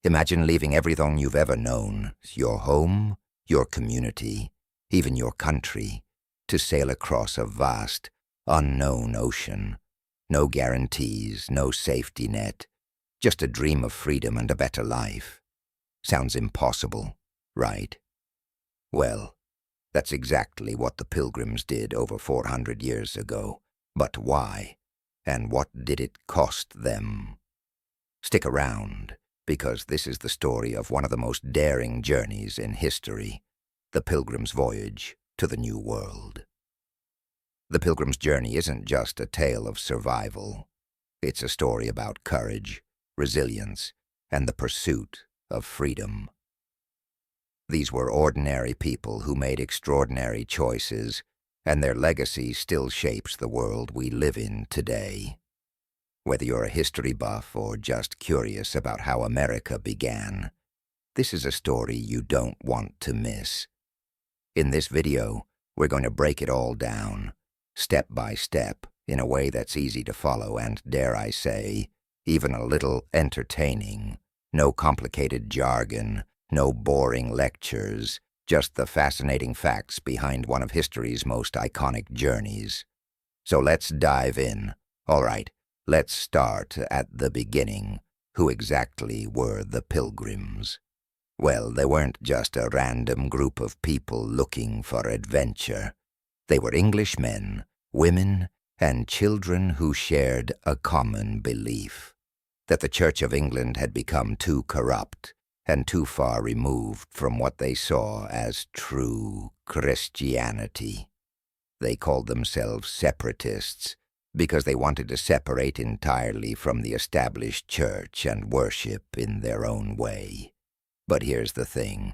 Imagine leaving everything you've ever known, your home, your community, even your country, to sail across a vast, unknown ocean. No guarantees, no safety net, just a dream of freedom and a better life. Sounds impossible, right? Well, that's exactly what the Pilgrims did over 400 years ago. But why? And what did it cost them? Stick around, because this is the story of one of the most daring journeys in history, the Pilgrim's voyage to the New World. The Pilgrim's journey isn't just a tale of survival. It's a story about courage, resilience, and the pursuit of freedom. These were ordinary people who made extraordinary choices, and their legacy still shapes the world we live in today. Whether you're a history buff or just curious about how America began, this is a story you don't want to miss. In this video, we're going to break it all down, step by step, in a way that's easy to follow and, dare I say, even a little entertaining. No complicated jargon, no boring lectures, just the fascinating facts behind one of history's most iconic journeys. So let's dive in. All right, let's start at the beginning. Who exactly were the Pilgrims? Well, they weren't just a random group of people looking for adventure. They were Englishmen, women, and children who shared a common belief that the Church of England had become too corrupt and too far removed from what they saw as true Christianity. They called themselves separatists because they wanted to separate entirely from the established church and worship in their own way. But here's the thing.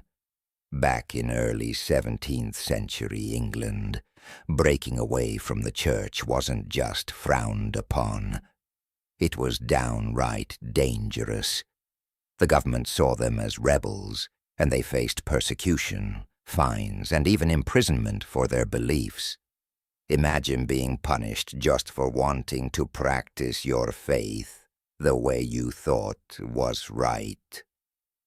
Back in early 17th century England, breaking away from the church wasn't just frowned upon. It was downright dangerous. The government saw them as rebels, and they faced persecution, fines, and even imprisonment for their beliefs. Imagine being punished just for wanting to practice your faith the way you thought was right.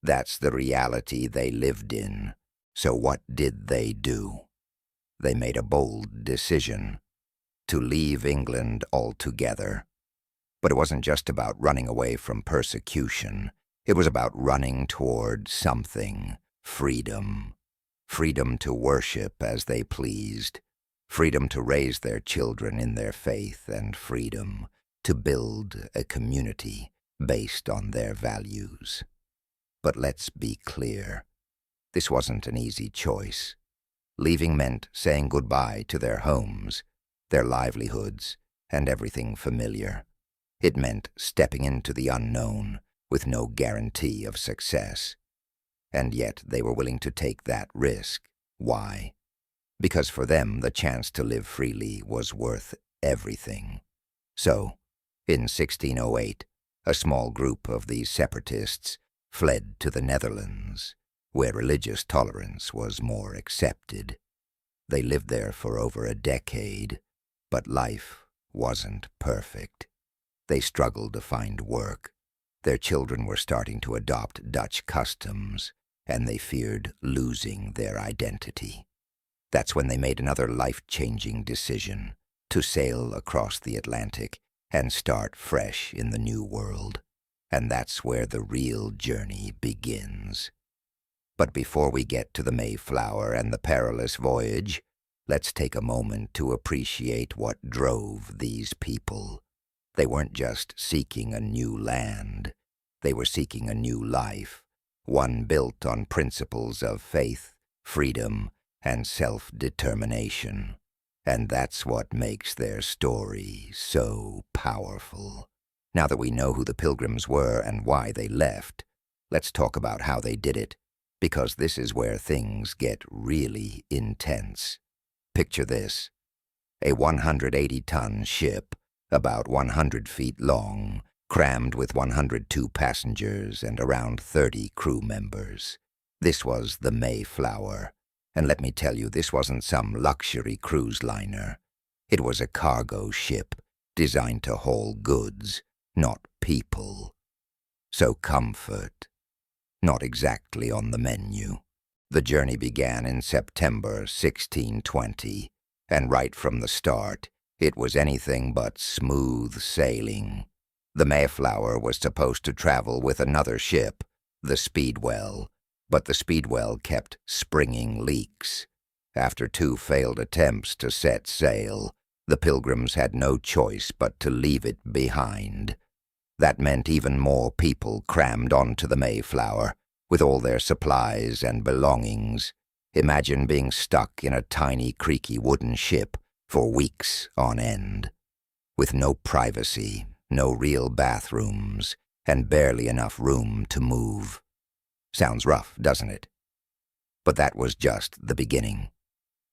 That's the reality they lived in. So what did they do? They made a bold decision to leave England altogether. But it wasn't just about running away from persecution. It was about running toward something: freedom. Freedom to worship as they pleased. Freedom to raise their children in their faith, and freedom to build a community based on their values. But let's be clear. This wasn't an easy choice. Leaving meant saying goodbye to their homes, their livelihoods, and everything familiar. It meant stepping into the unknown with no guarantee of success. And yet they were willing to take that risk. Why? Because for them the chance to live freely was worth everything. So, in 1608, a small group of these separatists fled to the Netherlands, where religious tolerance was more accepted. They lived there for over a decade, but life wasn't perfect. They struggled to find work. Their children were starting to adopt Dutch customs, and they feared losing their identity. That's when they made another life-changing decision: to sail across the Atlantic and start fresh in the New World. And that's where the real journey begins. But before we get to the Mayflower and the perilous voyage, let's take a moment to appreciate what drove these people. They weren't just seeking a new land. They were seeking a new life, one built on principles of faith, freedom, and self-determination. And that's what makes their story so powerful. Now that we know who the Pilgrims were and why they left, let's talk about how they did it, because this is where things get really intense. Picture this: a 180-ton ship, about 100 feet long, crammed with 102 passengers and around 30 crew members. This was the Mayflower, and let me tell you, this wasn't some luxury cruise liner. It was a cargo ship designed to haul goods, not people. So comfort, not exactly on the menu. The journey began in September 1620, and right from the start, it was anything but smooth sailing. The Mayflower was supposed to travel with another ship, the Speedwell, but the Speedwell kept springing leaks. After 2 failed attempts to set sail, the Pilgrims had no choice but to leave it behind. That meant even more people crammed onto the Mayflower, with all their supplies and belongings. Imagine being stuck in a tiny, creaky wooden ship for weeks on end, with no privacy, no real bathrooms, and barely enough room to move. Sounds rough, doesn't it? But that was just the beginning.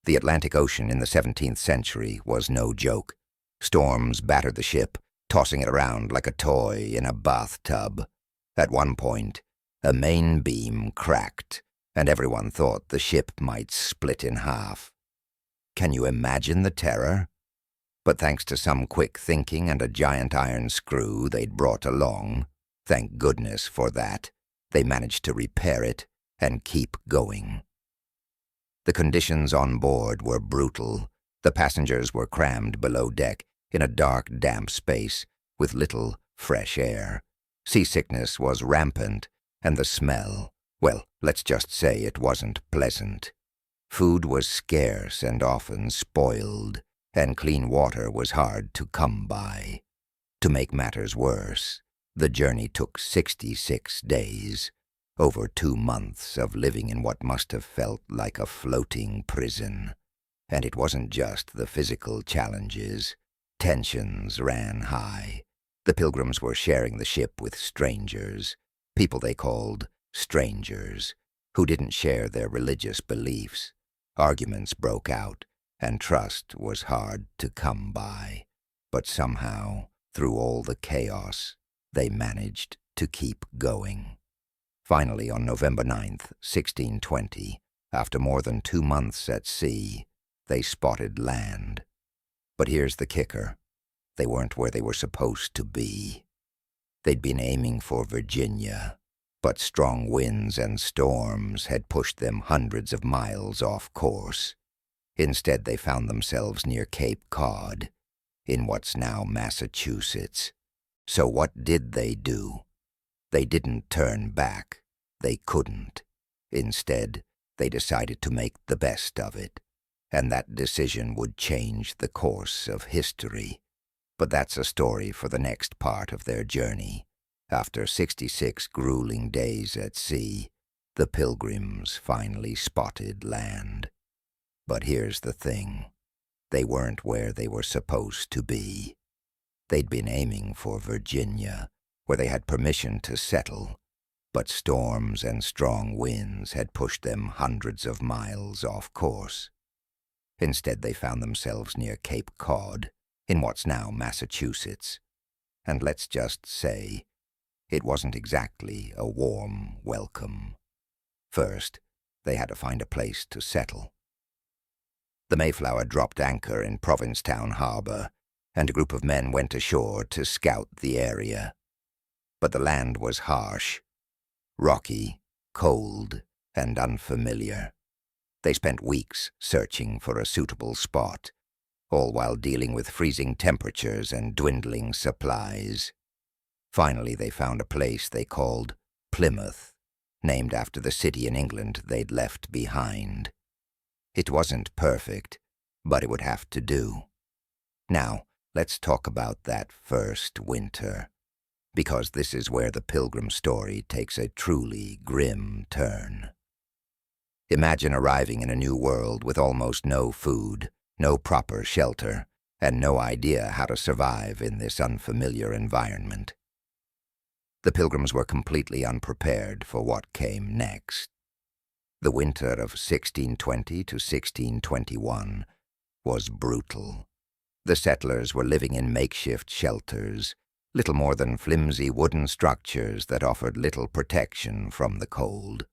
The Atlantic Ocean in the 17th century was no joke. Storms battered the ship, tossing it around like a toy in a bathtub. At one point, a main beam cracked, and everyone thought the ship might split in half. Can you imagine the terror? But thanks to some quick thinking and a giant iron screw they'd brought along, thank goodness for that, they managed to repair it and keep going. The conditions on board were brutal. The passengers were crammed below deck in a dark, damp space with little fresh air. Seasickness was rampant, and the smell, well, let's just say it wasn't pleasant. Food was scarce and often spoiled, and clean water was hard to come by. To make matters worse, the journey took 66 days, over 2 months of living in what must have felt like a floating prison. And it wasn't just the physical challenges. Tensions ran high. The Pilgrims were sharing the ship with strangers, people they called strangers, who didn't share their religious beliefs. Arguments broke out, and trust was hard to come by. But somehow, through all the chaos, they managed to keep going. Finally, on November 9th, 1620, after more than 2 months at sea, they spotted land. But here's the kicker. They weren't where they were supposed to be. They'd been aiming for Virginia, but strong winds and storms had pushed them hundreds of miles off course. Instead, they found themselves near Cape Cod, in what's now Massachusetts. So what did they do? They didn't turn back. They couldn't. Instead, they decided to make the best of it, and that decision would change the course of history. But that's a story for the next part of their journey. After 66 grueling days at sea, the Pilgrims finally spotted land. But here's the thing. They weren't where they were supposed to be. They'd been aiming for Virginia, where they had permission to settle, but storms and strong winds had pushed them hundreds of miles off course. Instead, they found themselves near Cape Cod, in what's now Massachusetts. And let's just say, it wasn't exactly a warm welcome. First, they had to find a place to settle. The Mayflower dropped anchor in Provincetown Harbor, and a group of men went ashore to scout the area. But the land was harsh, rocky, cold, and unfamiliar. They spent weeks searching for a suitable spot, all while dealing with freezing temperatures and dwindling supplies. Finally, they found a place they called Plymouth, named after the city in England they'd left behind. It wasn't perfect, but it would have to do. Now, let's talk about that first winter, because this is where the Pilgrim story takes a truly grim turn. Imagine arriving in a new world with almost no food, no proper shelter, and no idea how to survive in this unfamiliar environment. The Pilgrims were completely unprepared for what came next. The winter of 1620 to 1621 was brutal. The settlers were living in makeshift shelters, little more than flimsy wooden structures that offered little protection from the cold.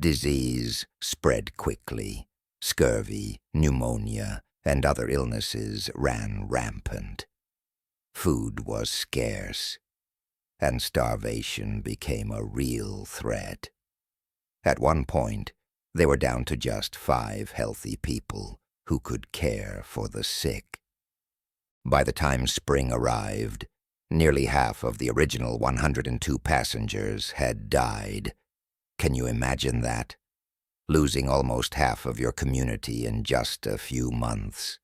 Disease spread quickly. Scurvy, pneumonia, and other illnesses ran rampant. Food was scarce. and starvation became a real threat. At one point, they were down to just 5 healthy people who could care for the sick. By the time spring arrived, nearly half of the original 102 passengers had died. Can you imagine that? Losing almost half of your community in just a few months.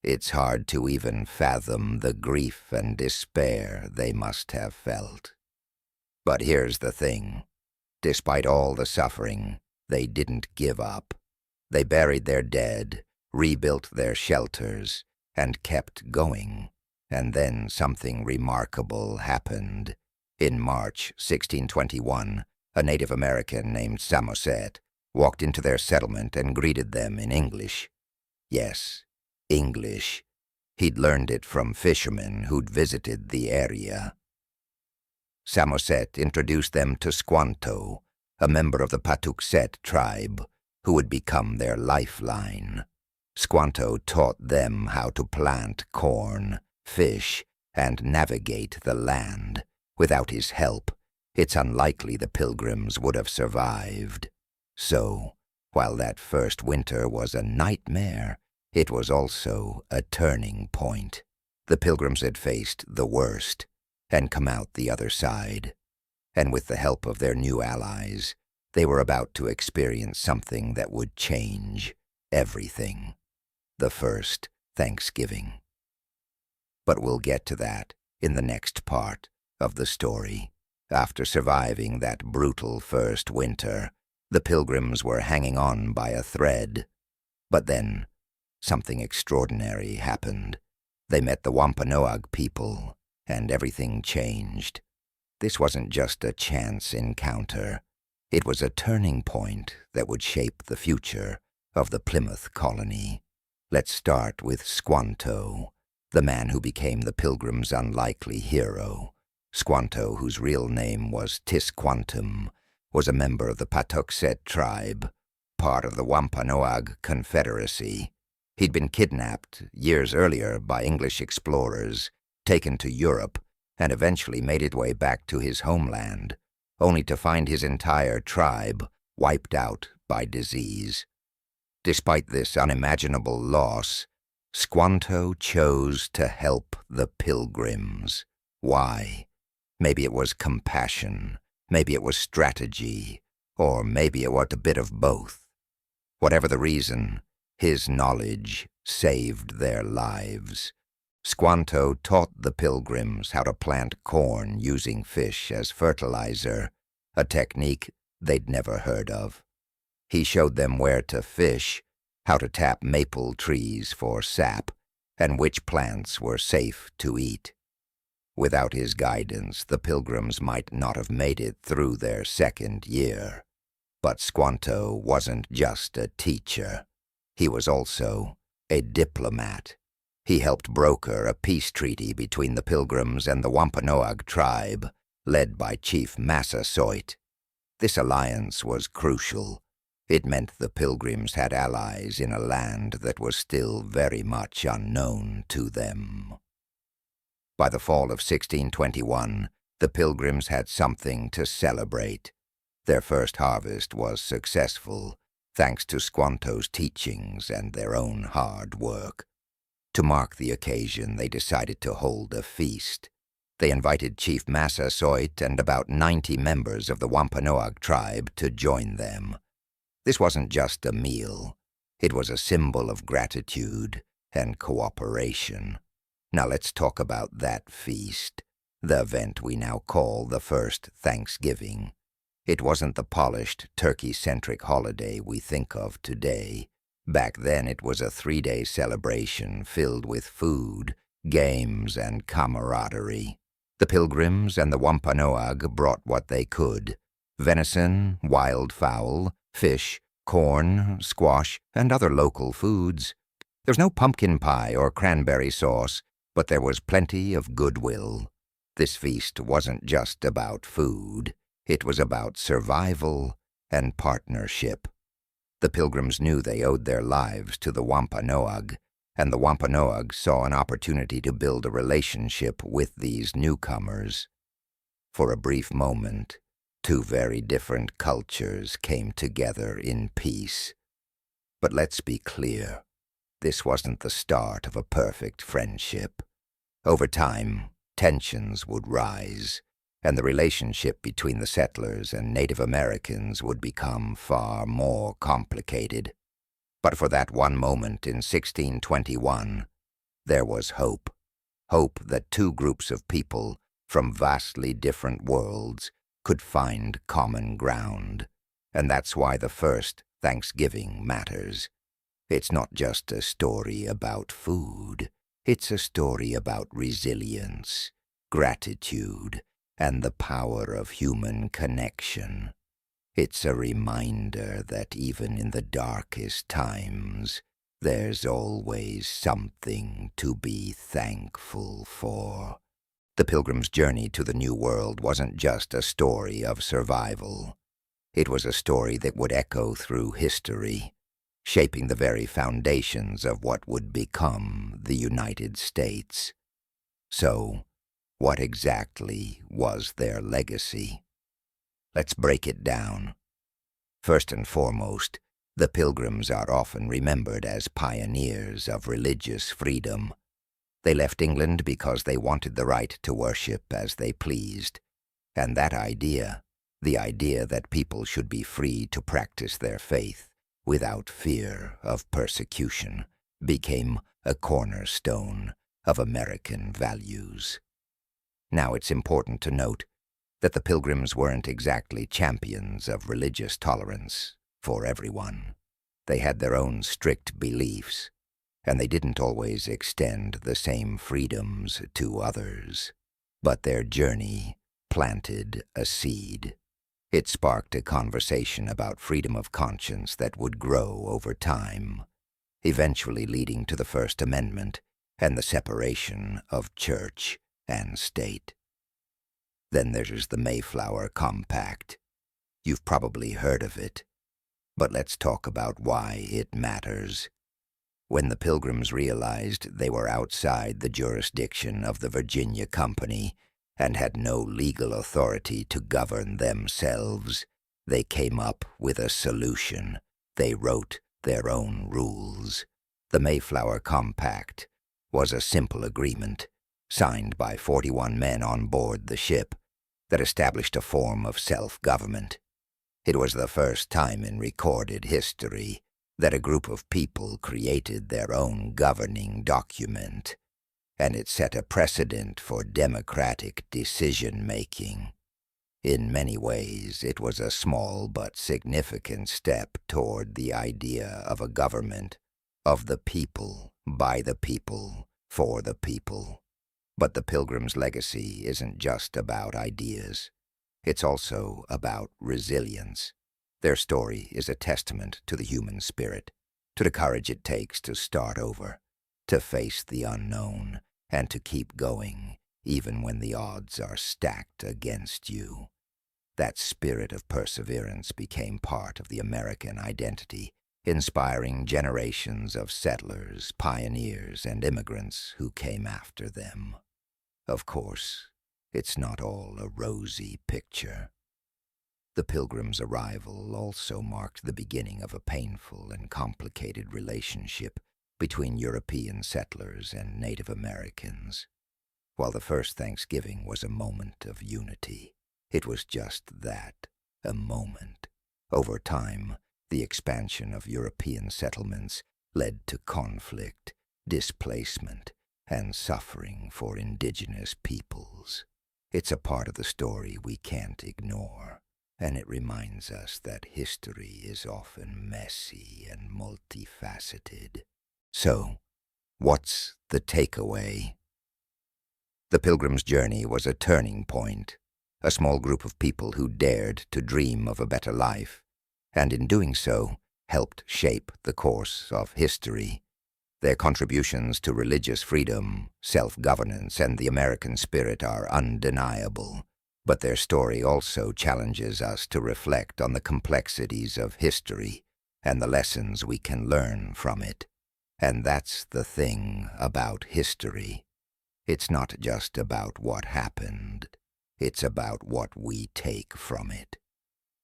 It's hard to even fathom the grief and despair they must have felt. But here's the thing. Despite all the suffering, they didn't give up. They buried their dead, rebuilt their shelters, and kept going. And then something remarkable happened. In March 1621, a Native American named Samoset walked into their settlement and greeted them in English. Yes, English. He'd learned it from fishermen who'd visited the area. Samoset introduced them to Squanto, a member of the Patuxet tribe, who would become their lifeline. Squanto taught them how to plant corn, fish, and navigate the land. Without his help, it's unlikely the Pilgrims would have survived. So, while that first winter was a nightmare, it was also a turning point. The Pilgrims had faced the worst and come out the other side. And with the help of their new allies, they were about to experience something that would change everything. The first Thanksgiving. But we'll get to that in the next part of the story. After surviving that brutal first winter, the Pilgrims were hanging on by a thread. But then, something extraordinary happened. They met the Wampanoag people, and everything changed. This wasn't just a chance encounter. It was a turning point that would shape the future of the Plymouth Colony. Let's start with Squanto, the man who became the Pilgrims' unlikely hero. Squanto, whose real name was Tisquantum, was a member of the Patuxet tribe, part of the Wampanoag Confederacy. He'd been kidnapped years earlier by English explorers, taken to Europe, and eventually made his way back to his homeland, only to find his entire tribe wiped out by disease. Despite this unimaginable loss, Squanto chose to help the Pilgrims. Why? Maybe it was compassion, maybe it was strategy, or maybe it was a bit of both. Whatever the reason, his knowledge saved their lives. Squanto taught the Pilgrims how to plant corn using fish as fertilizer, a technique they'd never heard of. He showed them where to fish, how to tap maple trees for sap, and which plants were safe to eat. Without his guidance, the Pilgrims might not have made it through their second year. But Squanto wasn't just a teacher. He was also a diplomat. He helped broker a peace treaty between the Pilgrims and the Wampanoag tribe, led by Chief Massasoit. This alliance was crucial. It meant the Pilgrims had allies in a land that was still very much unknown to them. By the fall of 1621, the Pilgrims had something to celebrate. Their first harvest was successful, thanks to Squanto's teachings and their own hard work. To mark the occasion, they decided to hold a feast. They invited Chief Massasoit and about 90 members of the Wampanoag tribe to join them. This wasn't just a meal. It was a symbol of gratitude and cooperation. Now let's talk about that feast, the event we now call the first Thanksgiving. It wasn't the polished, turkey-centric holiday we think of today. Back then it was a 3-day celebration filled with food, games, and camaraderie. The Pilgrims and the Wampanoag brought what they could: venison, wildfowl, fish, corn, squash, and other local foods. There's no pumpkin pie or cranberry sauce, but there was plenty of goodwill. This feast wasn't just about food. It was about survival and partnership. The Pilgrims knew they owed their lives to the Wampanoag, and the Wampanoag saw an opportunity to build a relationship with these newcomers. For a brief moment, two very different cultures came together in peace. But let's be clear, this wasn't the start of a perfect friendship. Over time, tensions would rise, and the relationship between the settlers and Native Americans would become far more complicated. But for that one moment in 1621, there was hope. Hope that two groups of people from vastly different worlds could find common ground. And that's why the first Thanksgiving matters. It's not just a story about food. It's a story about resilience, gratitude, and the power of human connection. It's a reminder that even in the darkest times, there's always something to be thankful for. The Pilgrim's journey to the New World wasn't just a story of survival. It was a story that would echo through history, shaping the very foundations of what would become the United States. So, what exactly was their legacy? Let's break it down. First and foremost, the Pilgrims are often remembered as pioneers of religious freedom. They left England because they wanted the right to worship as they pleased. And that idea, the idea that people should be free to practice their faith without fear of persecution, became a cornerstone of American values. Now it's important to note that the Pilgrims weren't exactly champions of religious tolerance for everyone. They had their own strict beliefs, and they didn't always extend the same freedoms to others. But their journey planted a seed. It sparked a conversation about freedom of conscience that would grow over time, eventually leading to the First Amendment and the separation of church and state. Then there's the Mayflower Compact. You've probably heard of it, but let's talk about why it matters. When the Pilgrims realized they were outside the jurisdiction of the Virginia Company and had no legal authority to govern themselves, they came up with a solution. They wrote their own rules. The Mayflower Compact was a simple agreement, signed by 41 men on board the ship, that established a form of self-government. It was the first time in recorded history that a group of people created their own governing document, and it set a precedent for democratic decision-making. In many ways, it was a small but significant step toward the idea of a government of the people, by the people, for the people. But the Pilgrims' legacy isn't just about ideas. It's also about resilience. Their story is a testament to the human spirit, to the courage it takes to start over, to face the unknown, and to keep going, even when the odds are stacked against you. That spirit of perseverance became part of the American identity, inspiring generations of settlers, pioneers, and immigrants who came after them. Of course, it's not all a rosy picture. The Pilgrims' arrival also marked the beginning of a painful and complicated relationship between European settlers and Native Americans. While the first Thanksgiving was a moment of unity, it was just that, a moment. Over time, the expansion of European settlements led to conflict, displacement, and suffering for indigenous peoples. It's a part of the story we can't ignore, and it reminds us that history is often messy and multifaceted. So, what's the takeaway? The Pilgrim's journey was a turning point, a small group of people who dared to dream of a better life, and in doing so, helped shape the course of history. Their contributions to religious freedom, self-governance, and the American spirit are undeniable, but their story also challenges us to reflect on the complexities of history and the lessons we can learn from it. And that's the thing about history. It's not just about what happened. it's about what we take from it.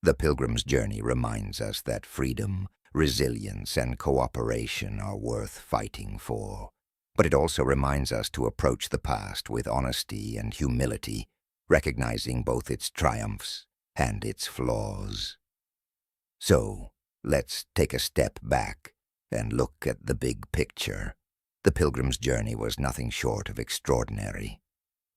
The Pilgrim's Journey reminds us that freedom, resilience, and cooperation are worth fighting for. But it also reminds us to approach the past with honesty and humility, recognizing both its triumphs and its flaws. So, let's take a step back and look at the big picture. The Pilgrim's Journey was nothing short of extraordinary.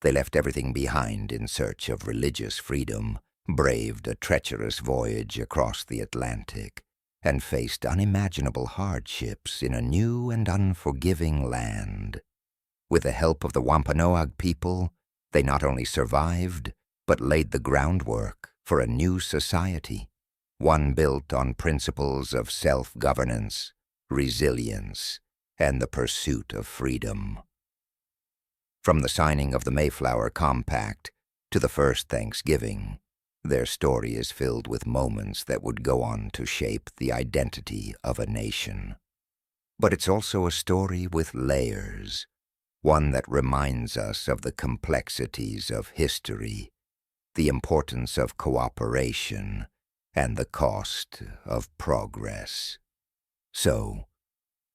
They left everything behind in search of religious freedom, braved a treacherous voyage across the Atlantic, and faced unimaginable hardships in a new and unforgiving land. With the help of the Wampanoag people, they not only survived, but laid the groundwork for a new society, one built on principles of self-governance, resilience, and the pursuit of freedom. From the signing of the Mayflower Compact to the first Thanksgiving, their story is filled with moments that would go on to shape the identity of a nation. But it's also a story with layers, one that reminds us of the complexities of history, the importance of cooperation, and the cost of progress. So,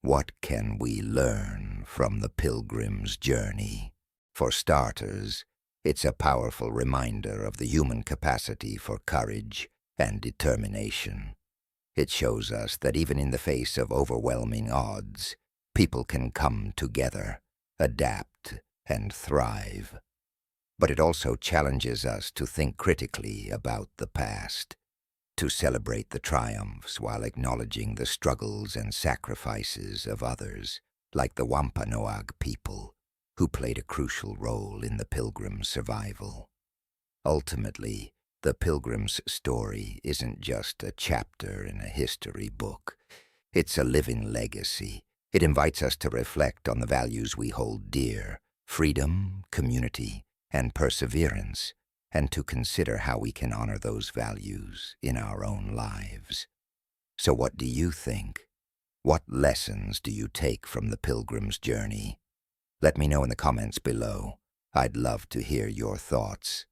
what can we learn from the Pilgrim's Journey? For starters, it's a powerful reminder of the human capacity for courage and determination. It shows us that even in the face of overwhelming odds, people can come together, adapt, and thrive. But it also challenges us to think critically about the past, to celebrate the triumphs while acknowledging the struggles and sacrifices of others, like the Wampanoag people, who played a crucial role in the Pilgrims' survival. Ultimately, the Pilgrim's story isn't just a chapter in a history book. It's a living legacy. It invites us to reflect on the values we hold dear: freedom, community, and perseverance, and to consider how we can honor those values in our own lives. So what do you think? What lessons do you take from the Pilgrim's Journey? Let me know in the comments below. I'd love to hear your thoughts.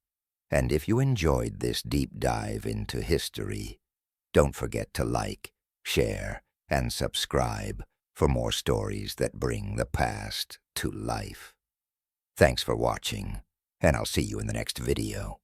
And if you enjoyed this deep dive into history, don't forget to like, share, and subscribe for more stories that bring the past to life. Thanks for watching, and I'll see you in the next video.